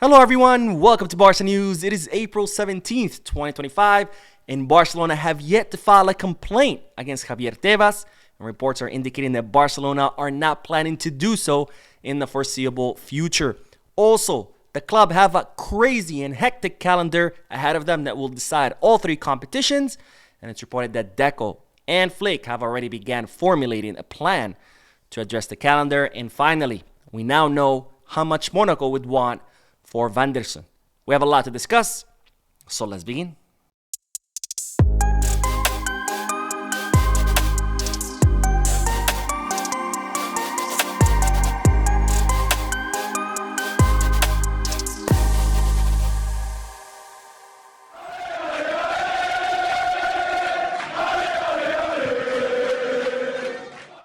Hello everyone, welcome to Barca News. It is April 17th, 2025, and Barcelona have yet to file a complaint against Javier Tebas, and reports are indicating that Barcelona are not planning to do so in the foreseeable future. Also, the club have a crazy and hectic calendar ahead of them that will decide all three competitions, and it's reported that Deco and Flick have already began formulating a plan to address the calendar. And finally, we now know how much Monaco would want for Vanderson. We have a lot to discuss, so let's begin.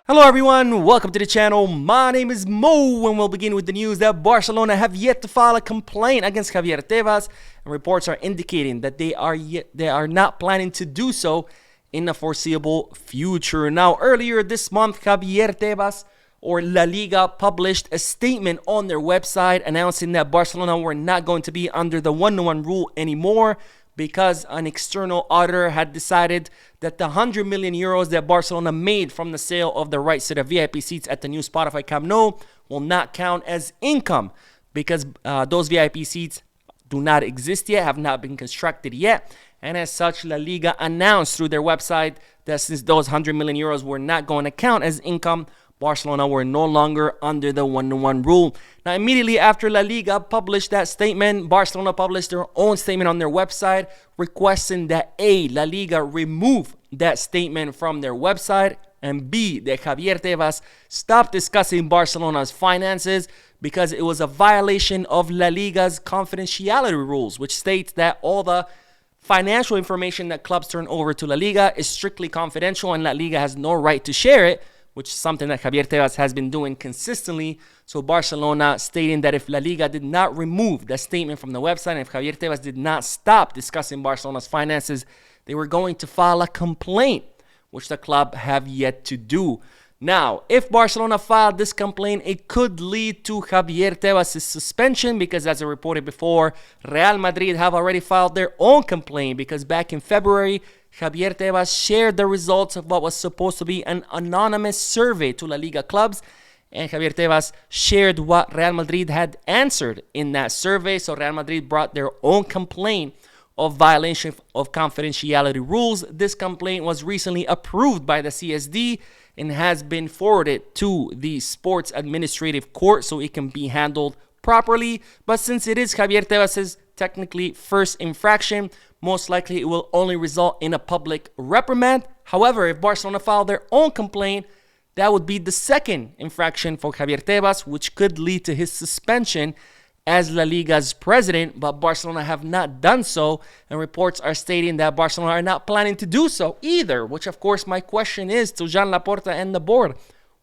Hello everyone, welcome to the channel. My name is Mo, and we'll begin with the news that Barcelona have yet to file a complaint against Javier Tebas, and reports are indicating that they are not planning to do so in the foreseeable future. Now, earlier this month, Javier Tebas or La Liga published a statement on their website announcing that Barcelona were not going to be under the 1-1 rule anymore, because an external auditor had decided that the 100 million euros that Barcelona made from the sale of the rights to the VIP seats at the new Spotify Camp Nou will not count as income, because those VIP seats do not exist yet, have not been constructed yet. And as such, La Liga announced through their website that since those 100 million euros were not going to count as income, Barcelona were no longer under the 1-1 rule. Now, immediately after La Liga published that statement, Barcelona published their own statement on their website requesting that A, La Liga remove that statement from their website, and B, that Javier Tebas stop discussing Barcelona's finances because it was a violation of La Liga's confidentiality rules, which states that all the financial information that clubs turn over to La Liga is strictly confidential and La Liga has no right to share it, which is something that Javier Tebas has been doing consistently. So Barcelona stating that if La Liga did not remove the statement from the website, and if Javier Tebas did not stop discussing Barcelona's finances, they were going to file a complaint, which the club have yet to do. Now, if Barcelona filed this complaint, it could lead to Javier Tebas' suspension, because as I reported before, Real Madrid have already filed their own complaint, because back in February, Javier Tebas shared the results of what was supposed to be an anonymous survey to La Liga clubs, and Javier Tebas shared what Real Madrid had answered in that survey. So Real Madrid brought their own complaint of violation of confidentiality rules. This complaint was recently approved by the CSD and has been forwarded to the Sports Administrative Court so it can be handled properly. But since it is Javier Tebas' technically first infraction, most likely it will only result in a public reprimand. However, if Barcelona filed their own complaint, that would be the second infraction for Javier Tebas, which could lead to his suspension as La Liga's president. But Barcelona have not done so, and reports are stating that Barcelona are not planning to do so either, which of course my question is to Jean Laporta and the board.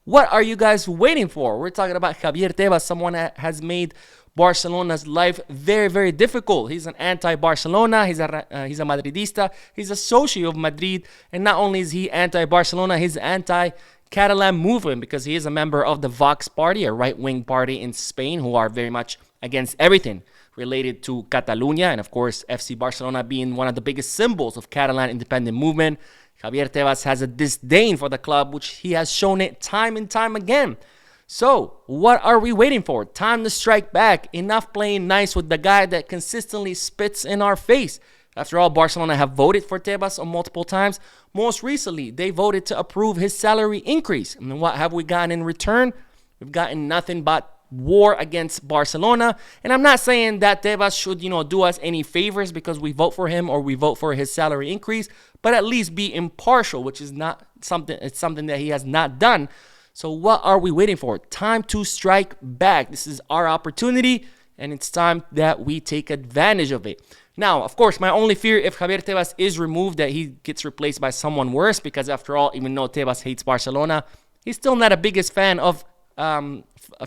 What are you guys waiting for? We're talking about Javier Tebas, someone that has made Barcelona's life very, very difficult. He's an anti-Barcelona. He's a Madridista. He's a socio of Madrid. And not only is he anti-Barcelona, he's anti-Catalan movement, because he is a member of the Vox party, a right-wing party in Spain, who are very much against everything related to Catalonia. And of course, FC Barcelona being one of the biggest symbols of Catalan independent movement. Javier Tebas has a disdain for the club, which he has shown it time and time again. So, what are we waiting for? Time to strike back. Enough playing nice with the guy that consistently spits in our face. After all, Barcelona have voted for Tebas on multiple times. Most recently, they voted to approve his salary increase. And what have we gotten in return? We've gotten nothing but war against Barcelona. And I'm not saying that Tebas should, do us any favors because we vote for him or we vote for his salary increase, but at least be impartial, which is not something. It's something that he has not done. So what are we waiting for? Time to strike back. This is our opportunity, and it's time that we take advantage of it. Now, of course, my only fear if Javier Tebas is removed, that he gets replaced by someone worse, because after all, even though Tebas hates Barcelona, he's still not a biggest fan of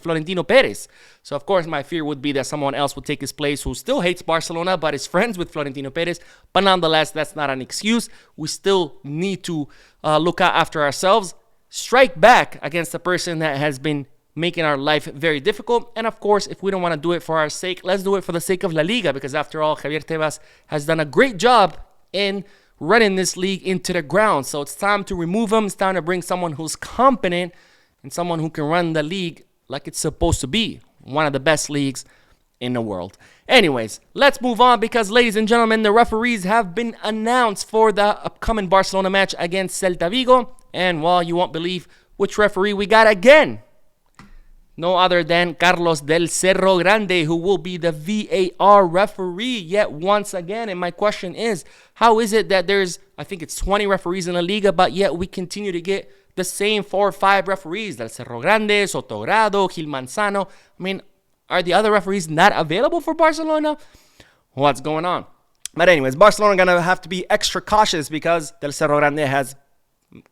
Florentino Perez. So, of course, my fear would be that someone else would take his place who still hates Barcelona but is friends with Florentino Perez. But nonetheless, that's not an excuse. We still need to look out after ourselves, strike back against the person that has been making our life very difficult. And of course, if we don't want to do it for our sake, let's do it for the sake of La Liga, because after all, Javier Tebas has done a great job in running this league into the ground. So it's time to remove him. It's time to bring someone who's competent and someone who can run the league like it's supposed to be, one of the best leagues in the world. Anyways, let's move on, because ladies and gentlemen, the referees have been announced for the upcoming Barcelona match against Celta Vigo. And well, you won't believe which referee we got again. No other than Carlos del Cerro Grande, who will be the VAR referee yet once again. And my question is, how is it that there's, I think it's 20 referees in La Liga, but yet we continue to get the same 4 or 5 referees? Del Cerro Grande, Sotogrado, Gil Manzano. I mean, are the other referees not available for Barcelona? What's going on? But anyways, Barcelona are going to have to be extra cautious, because Del Cerro Grande has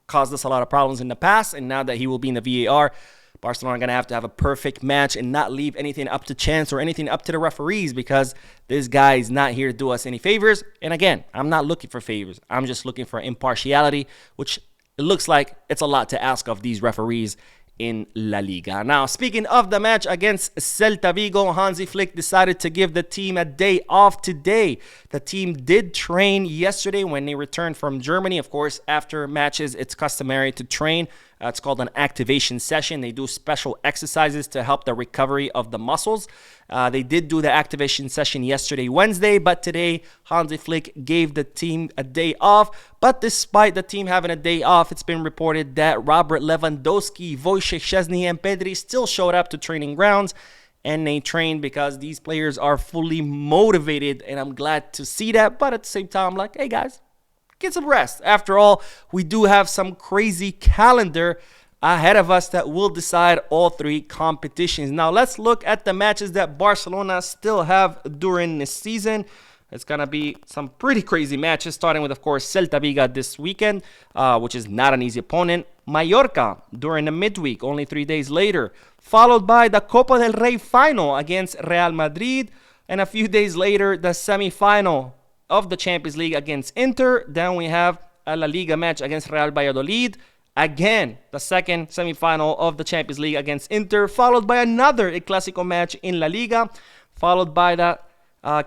caused us a lot of problems in the past. And now that he will be in the VAR, Barcelona are going to have a perfect match and not leave anything up to chance or anything up to the referees, because this guy is not here to do us any favors. And again, I'm not looking for favors. I'm just looking for impartiality, which it looks like it's a lot to ask of these referees in La Liga. Now, speaking of the match against Celta Vigo, Hansi Flick decided to give the team a day off today. The team did train yesterday when they returned from Germany. Of course, after matches, it's customary to train. It's called an activation session. They do special exercises to help the recovery of the muscles. They did do the activation session yesterday, Wednesday, but today Hansi Flick gave the team a day off. But despite the team having a day off, it's been reported that Robert Lewandowski, Wojciech Szczesny, and Pedri still showed up to training grounds, and they trained because these players are fully motivated, and I'm glad to see that. But at the same time, I'm like, hey guys, get some rest. After all, we do have some crazy calendar ahead of us that will decide all 3 competitions. Now, let's look at the matches that Barcelona still have during this season. It's going to be some pretty crazy matches, starting with, of course, Celta Vigo this weekend, which is not an easy opponent. Mallorca during the midweek, only 3 days later, followed by the Copa del Rey final against Real Madrid, and a few days later, the semi-final of the Champions League against Inter. Then we have a La Liga match against Real Valladolid. Again, the second semi-final of the Champions League against Inter, followed by another El Clásico match in La Liga, followed by the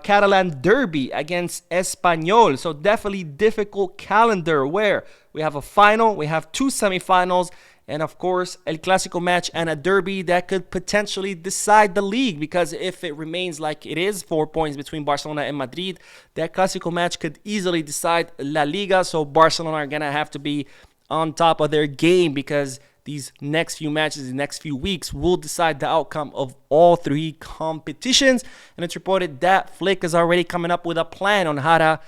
Catalan Derby against Espanyol. So definitely difficult calendar where we have a final, we have 2 semi-finals, and of course, El Clásico match and a derby that could potentially decide the league, because if it remains like it is, 4 points between Barcelona and Madrid, that Clásico match could easily decide La Liga. So Barcelona are going to have to be on top of their game, because these next few matches, the next few weeks will decide the outcome of all 3 competitions. And it's reported that Flick is already coming up with a plan on how to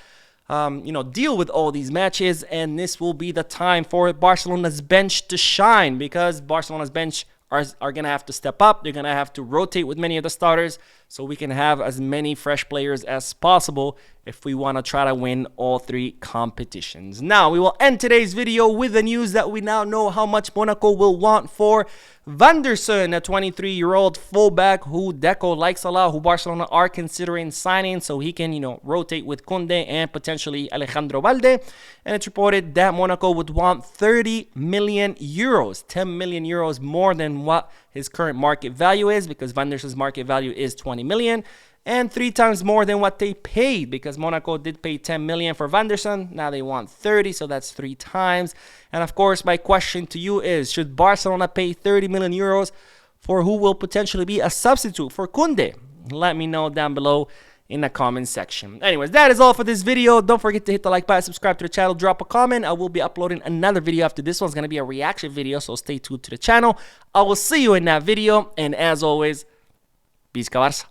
deal with all these matches, and this will be the time for Barcelona's bench to shine, because Barcelona's bench are going to have to step up. They're going to have to rotate with many of the starters, so we can have as many fresh players as possible if we want to try to win all 3 competitions. Now, we will end today's video with the news that we now know how much Monaco will want for Vanderson, a 23-year-old fullback who Deco likes a lot, who Barcelona are considering signing so he can, rotate with Koundé and potentially Alejandro Balde. And it's reported that Monaco would want 30 million euros, 10 million euros more than what his current market value is, because Vanderson's market value is 20 million, and 3 times more than what they paid, because Monaco did pay 10 million for Vanderson. Now they want 30, so that's 3 times. And of course, my question to you is, should Barcelona pay 30 million euros for who will potentially be a substitute for Koundé? Let me know down below in the comment section. Anyways, that is all for this video. Don't forget to hit the like button, subscribe to the channel, drop a comment. I will be uploading another video after this one's going to be a reaction video, so stay tuned to the channel. I will see you in that video, and as always, Peace, Barça.